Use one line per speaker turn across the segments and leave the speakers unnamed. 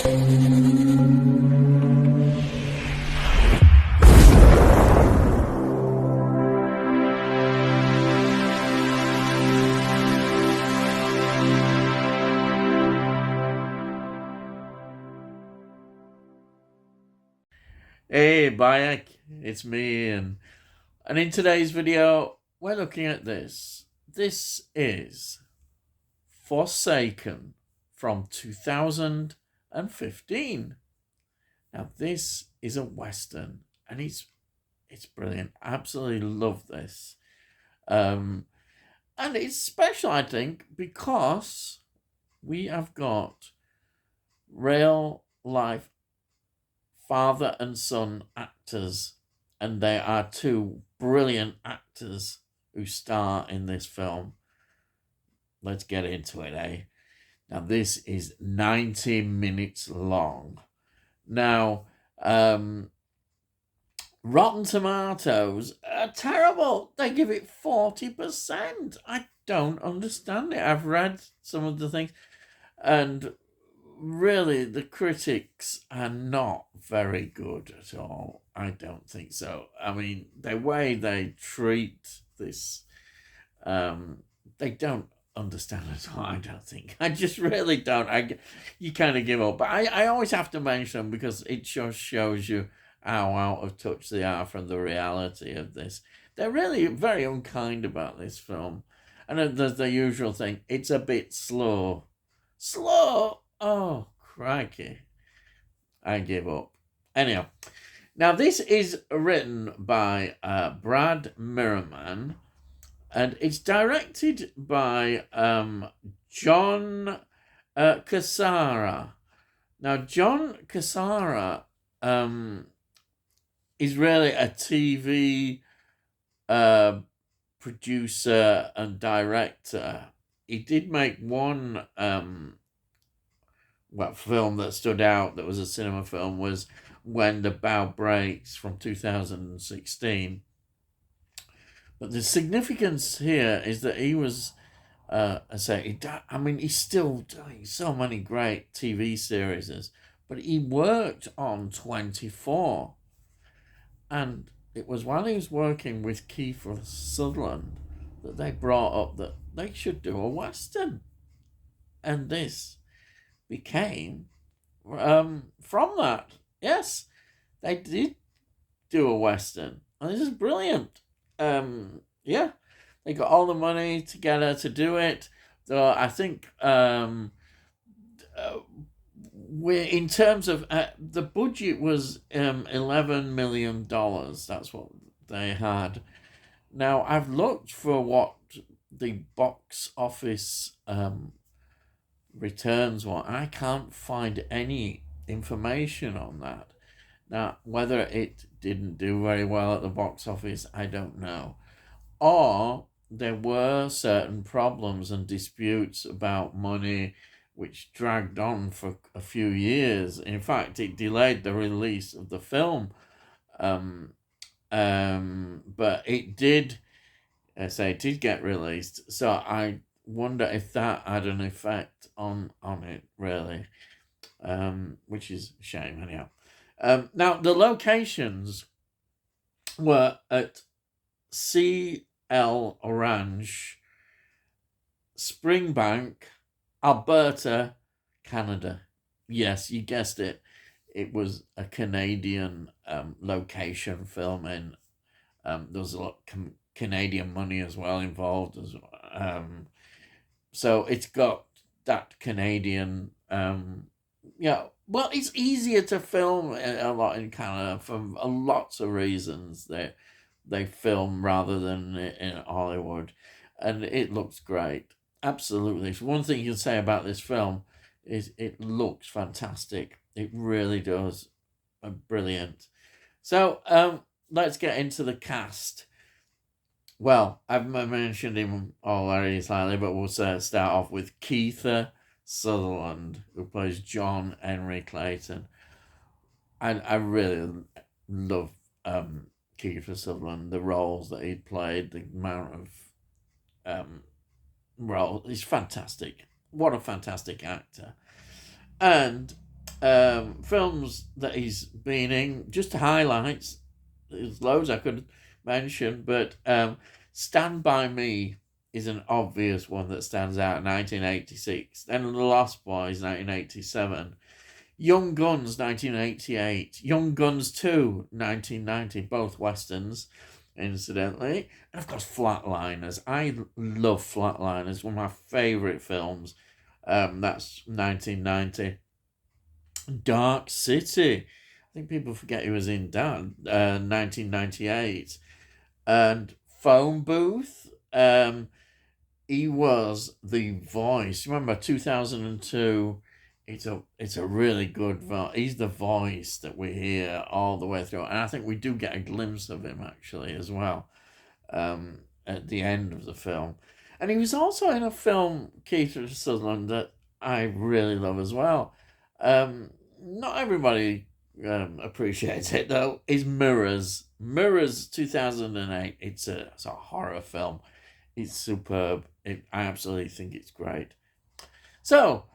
Hey, Bayek, it's me, and in today's video, we're looking at this. This is Forsaken from 2015. Now, this is a Western, and it's brilliant. I absolutely love this. And it's special, I think, because we have got real life father and son actors, and they are two brilliant actors who star in this film. Let's get into it, eh? Now, this is 90 minutes long. Now, Rotten Tomatoes are terrible. They give it 40%. I don't understand it. I've read some of the things, and really, the critics are not very good at all. I don't think so. I mean, the way they treat this, they don't understand at all. I don't think. I just really don't. You kind of give up. But I always have to mention them because it just shows you how out of touch they are from the reality of this. They're really very unkind about this film. And there's the usual thing. It's a bit slow. Slow? Oh, crikey. I give up. Anyhow, now this is written by Brad Merriman, and it's directed by John Cassara. Now, John Cassara is really a TV producer and director. He did make one film that stood out that was a cinema film was When the Bow Breaks from 2016. But the significance here is that he was, he's still doing so many great TV series, but he worked on 24. And it was while he was working with Kiefer Sutherland that they brought up that they should do a Western. And this became from that. Yes, they did do a Western. And this is brilliant. Yeah, they got all the money together to do it. So I think we're in terms of the budget was $11 million. That's what they had. Now I've looked for what the box office returns were. I can't find any information on that. Now, whether it didn't do very well at the box office, I don't know. Or there were certain problems and disputes about money which dragged on for a few years. In fact, it delayed the release of the film. But it did, it did get released. So I wonder if that had an effect on it, really, which is a shame, anyhow. Now, the locations were at CL Orange, Springbank, Alberta, Canada. Yes, you guessed it. It was a Canadian location filming. There was a lot of Canadian money as well involved. So it's got that Canadian. Well, it's easier to film a lot in Canada for lots of reasons. They film rather than in Hollywood, and it looks great. Absolutely. So one thing you can say about this film is it looks fantastic. It really does. Brilliant. So let's get into the cast. Well, I've mentioned him already slightly, but we'll start off with Kiefer Sutherland, who plays John Henry Clayton. I really love Kiefer Sutherland, the roles that he played, the amount of role. He's fantastic. What a fantastic actor. And Films that he's been in, just highlights. There's loads I could mention, but Stand By Me is an obvious one that stands out, 1986. Then The Lost Boys, 1987. Young Guns, 1988. Young Guns 2, 1990. Both westerns, incidentally. And of course, Flatliners. I love Flatliners, one of my favourite films. That's 1990. Dark City. I think people forget he was in that. 1998. And Phone Booth. He was the voice. Remember 2002? It's a really good voice. He's the voice that we hear all the way through, and I think we do get a glimpse of him actually as well, at the end of the film. And he was also in a film, Kiefer Sutherland, that I really love as well. Not everybody appreciates it though. Is Mirrors. Mirrors 2008. It's a horror film. It's superb. I absolutely think it's great. So,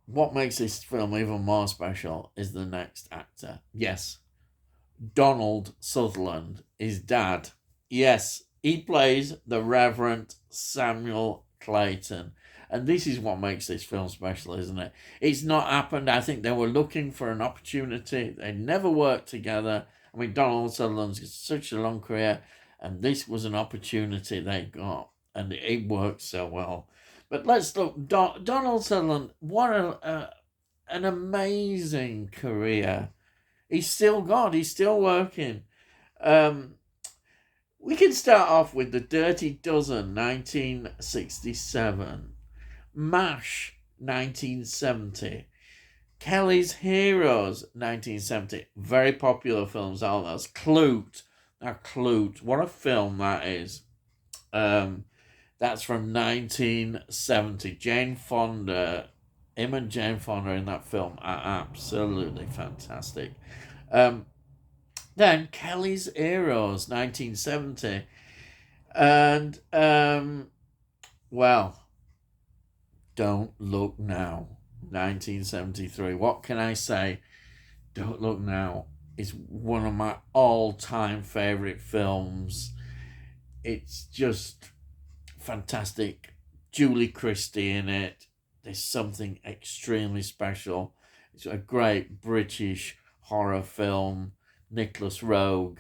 what makes this film even more special is the next actor. Yes, Donald Sutherland, his dad. Yes, he plays the Reverend Samuel Clayton. And this is what makes this film special, isn't it? It's not happened. I think they were looking for an opportunity. They never worked together. I mean, Donald Sutherland's got such a long career, and this was an opportunity they got, and it worked so well. But let's look. Donald Sutherland, what an amazing career. He's still got, he's still working. Um, we can start off with The Dirty Dozen, 1967. MASH, 1970. Kelly's Heroes, 1970. Very popular films, all those. Clute. Now, Clute. What a film that is. That's from 1970. Jane Fonda. Him and Jane Fonda in that film are absolutely fantastic. Then Kelly's Heroes, 1970. And, well, Don't Look Now, 1973. What can I say? Don't Look Now is one of my all-time favourite films. It's just fantastic. Julie Christie in it. There's something extremely special. It's a great British horror film. Nicholas Roeg.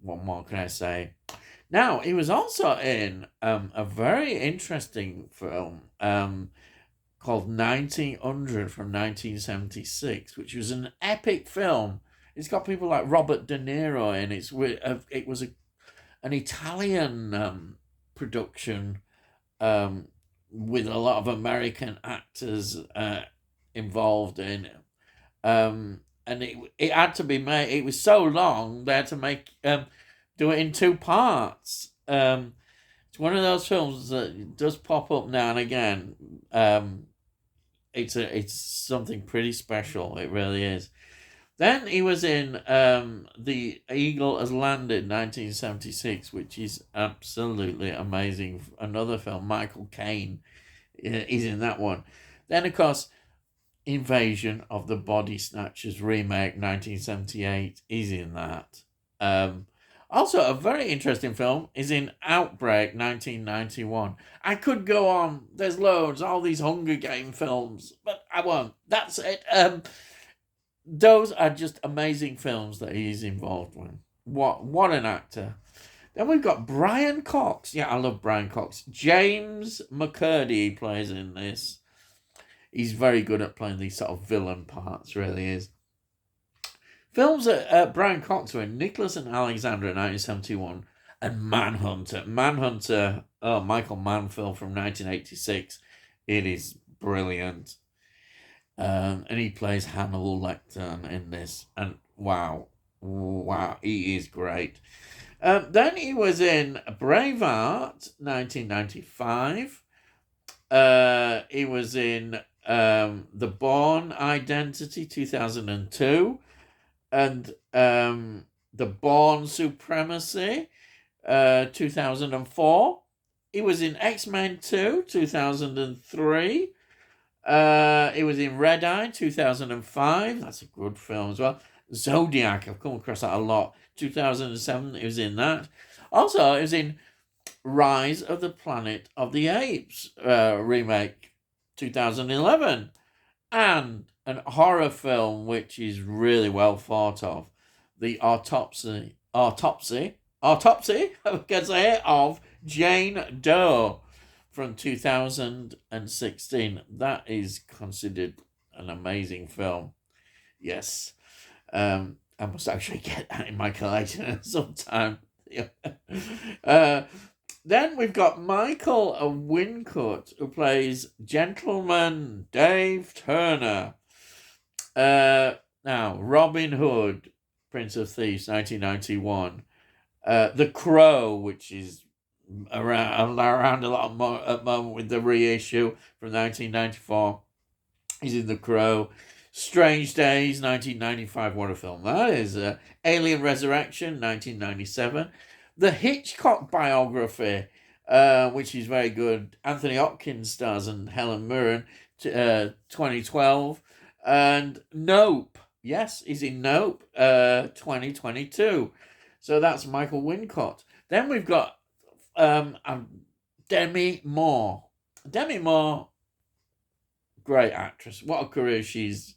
What more can I say? Now, he was also in a very interesting film called 1900 from 1976, which was an epic film. It's got people like Robert De Niro in it. It was an Italian production with a lot of American actors involved in it. And it had to be made. It was so long they had to do it in two parts. It's one of those films that does pop up now and again. It's something pretty special. It really is. Then he was in The Eagle Has Landed, 1976, which is absolutely amazing. Another film, Michael Caine is in that one. Then, of course, Invasion of the Body Snatchers remake, 1978, is in that. Also, a very interesting film is in Outbreak, 1991. I could go on. There's loads, all these Hunger Game films, but I won't. That's it. Those are just amazing films that he's involved with. What an actor. Then we've got Brian Cox. Yeah, I love Brian Cox. James McCurdy plays in this. He's very good at playing these sort of villain parts, really is. Films that Brian Cox were in: Nicholas and Alexandra, 1971, and Manhunter. Manhunter, Michael Mann film from 1986. It is brilliant. And he plays Hannibal Lecter in this. And wow, he is great. Then he was in Braveheart, 1995. He was in The Bourne Identity, 2002. And The Bourne Supremacy, 2004. He was in X-Men 2, 2003. It was in Red Eye 2005. That's a good film as well. Zodiac, I've come across that a lot. 2007, it was in that. Also, it was in Rise of the Planet of the Apes remake 2011. And an horror film which is really well thought of. The autopsy, I can say it, of Jane Doe from 2016. That is considered an amazing film. Yes. I must actually get that in my collection sometime. uh, then we've got Michael Wincott, who plays Gentleman Dave Turner. Now, Robin Hood, Prince of Thieves, 1991. The Crow, which is around a lot more at the moment with the reissue from 1994. He's in The Crow. Strange Days, 1995. What a film that is. Alien Resurrection, 1997. The Hitchcock biography, which is very good. Anthony Hopkins stars and Helen Mirren, 2012. And Nope. Yes, he's in Nope, 2022. So that's Michael Wincott. Then we've got Demi Moore. Demi Moore, great actress. What a career she's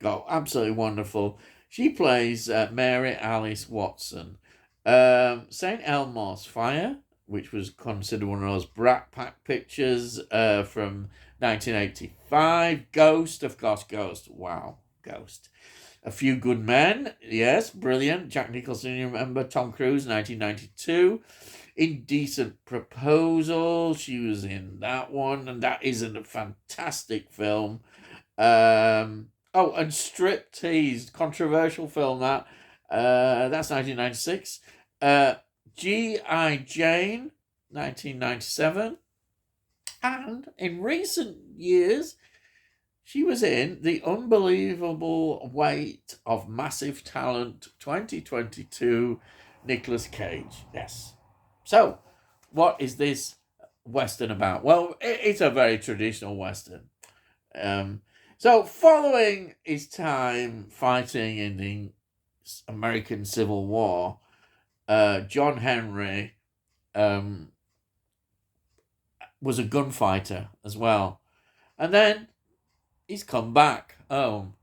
got. Absolutely wonderful. She plays Mary Alice Watson. St. Elmo's Fire, which was considered one of those Brat Pack pictures from 1985. Ghost, of course, Ghost. Wow, Ghost. A Few Good Men, yes, brilliant. Jack Nicholson, you remember. Tom Cruise, 1992. Indecent Proposal, she was in that one, and that is a fantastic film. And Striptease, controversial film that's 1996. G.I. Jane, 1997. And in recent years, she was in The Unbelievable Weight of Massive Talent 2022, Nicolas Cage. Yes. So, what is this Western about? Well, it's a very traditional Western. So, following his time fighting in the American Civil War, John Henry was a gunfighter as well. And then he's come back home.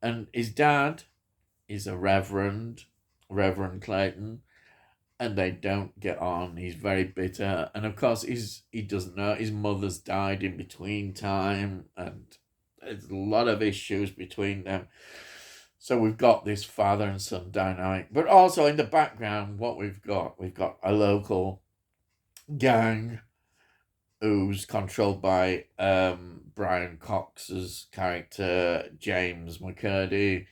And his dad is a Reverend Clayton, and they don't get on. He's very bitter. And of course, he doesn't know his mother's died in between time, and there's a lot of issues between them. So we've got this father and son dynamic. But also in the background, what we've got a local gang who's controlled by Brian Cox's character, James McCurdy.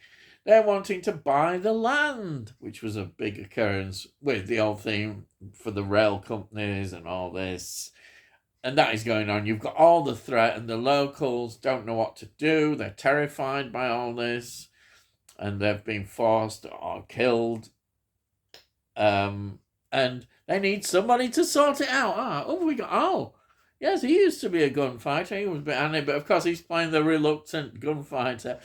They're wanting to buy the land, which was a big occurrence with the old theme for the rail companies and all this. And that is going on. You've got all the threat, and the locals don't know what to do. They're terrified by all this, and they've been forced or killed. And they need somebody to sort it out. Yes, he used to be a gunfighter. He was a bit anny, but of course he's playing the reluctant gunfighter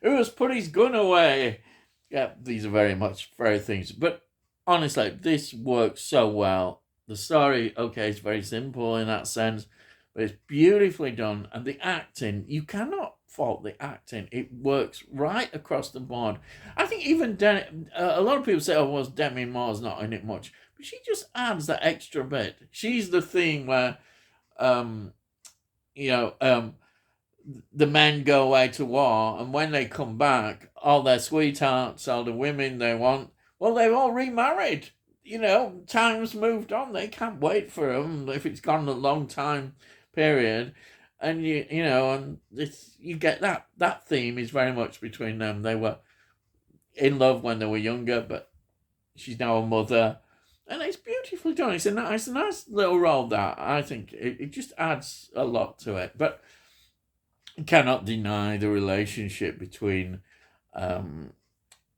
who has put his gun away. Yeah, these are very things. But honestly, this works so well. The story, okay, is very simple in that sense, but it's beautifully done. And the acting, you cannot fault the acting. It works right across the board. I think even a lot of people say, Demi Moore's not in it much. But she just adds that extra bit. She's the thing where the men go away to war, and when they come back, all their sweethearts, all the women they want, well, they've all remarried. Time's moved on. They can't wait for them if it's gone a long time period. And you get that theme is very much between them. They were in love when they were younger, but she's now a mother. And it's beautifully done. It's a nice little role that I think it just adds a lot to it. But you cannot deny the relationship between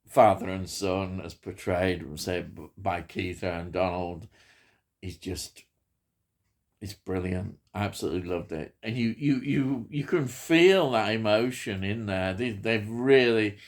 father and son, as portrayed, say, by Keith and Donald, is just It's brilliant. I absolutely loved it, and you can feel that emotion in there. They've really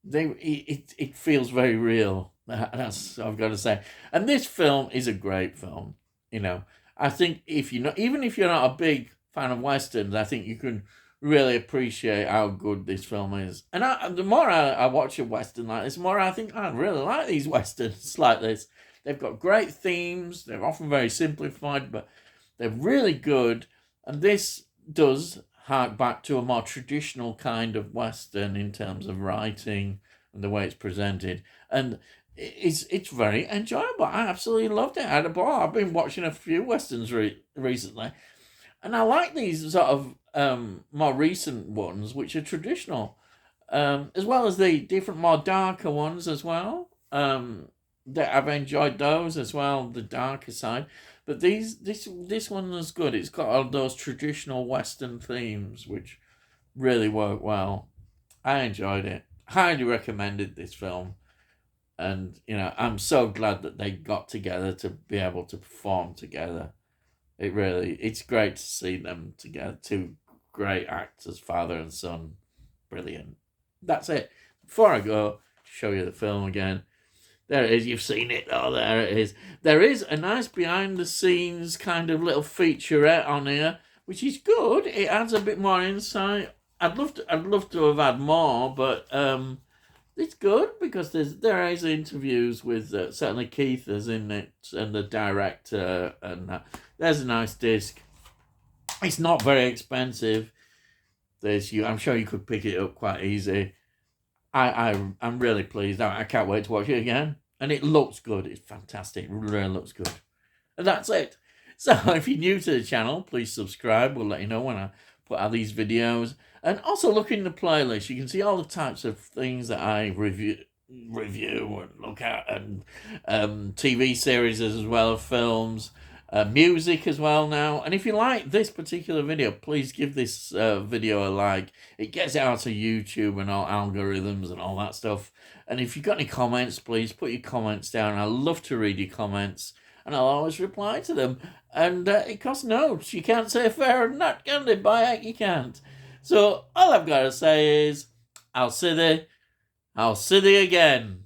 it feels very real. That's what I've got to say. And this film is a great film. You know, I think if you're not, even if you're not a big fan of westerns, I think you can really appreciate how good this film is. And the more I watch a western like this, the more I think I really like these westerns like this. They've got great themes. They're often very simplified, but they're really good. And this does hark back to a more traditional kind of western in terms of writing and the way it's presented. And it's very enjoyable. I absolutely loved it. I had a ball. I've been watching a few westerns recently, and I like these sort of more recent ones, which are traditional, as well as the different, more darker ones as well. That I've enjoyed those as well, the darker side. But this one was good. It's got all those traditional Western themes, which really work well. I enjoyed it. Highly recommended this film, and I'm so glad that they got together to be able to perform together. It's great to see them together. Two great actors, father and son, brilliant. That's it. Before I go, show you the film again. There it is. You've seen it. Oh, there it is. There is a nice behind-the-scenes kind of little featurette on here, which is good. It adds a bit more insight. I'd love to have had more, but it's good because there is interviews with certainly Keith is in it and the director, and there's a nice disc. It's not very expensive. I'm sure you could pick it up quite easy. I'm really pleased. I can't wait to watch it again. And it looks good. It's fantastic. It really looks good. And that's it. So if you're new to the channel, please subscribe. We'll let you know when I put out these videos. And also look in the playlist. You can see all the types of things that I review and look at, and TV series as well as films. Music as well now. And if you like this particular video, please give this video a like. It gets it out of YouTube and all algorithms and all that stuff. And if you've got any comments, please put your comments down. I love to read your comments, and I'll always reply to them. And it costs notes. You can't say fair and not, can they? By heck, you can't. So all I've got to say is, I'll see thee again.